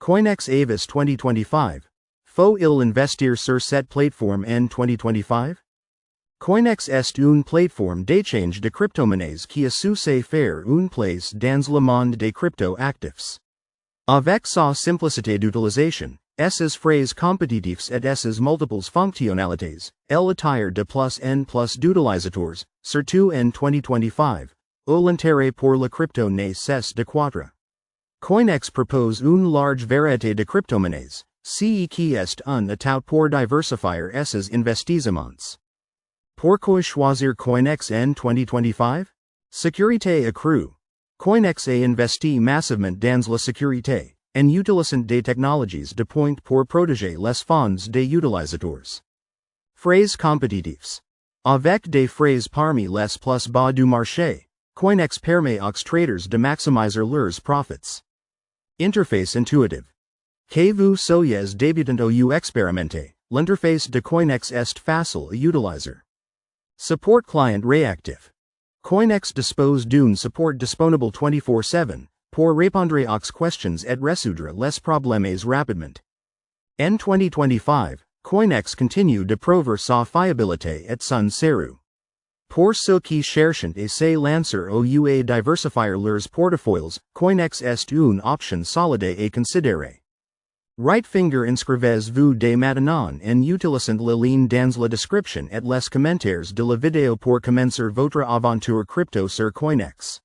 CoinEx Avis 2025. Faut-il investir sur cette plateforme en 2025? CoinEx est une plateforme d'échange de crypto-monnaies qui a su se faire une place dans le monde des crypto-actifs. Avec sa simplicité d'utilisation, ses phrases compétitifs et ses multiples fonctionnalités, elle attire de plus en plus d'utilisateurs, surtout en 2025, où l'intérêt pour la crypto ne cesse de croître. CoinEx propose une large variété de crypto-monnaies, ce qui est un atout pour diversifier ses investissements. Pourquoi choisir CoinEx en 2025? Sécurité accrue. CoinEx a investi massivement dans la sécurité, en utilisant des technologies de pointe pour protéger les fonds des utilisateurs. Phrases compétitifs. Avec des phrases parmi les plus bas du marché, CoinEx permet aux traders de maximiser leurs profits. Interface intuitive. Que vous soyez débutant ou expérimenté, l'interface de CoinEx est facile à utiliser. Support client réactif. CoinEx dispose d'un support disponible 24/7 pour répondre aux questions et résoudre les problèmes rapidement. En 2025, CoinEx continue de prouver sa fiabilité et son sérieux. Pour ceux qui cherchent à se lancer ou à diversifier leurs portefeuilles, CoinEx est une option solide à considérer. Right finger inscrivez-vous dès maintenant en utilisant le lien dans la description et les commentaires de la vidéo pour commencer votre aventure crypto sur CoinEx.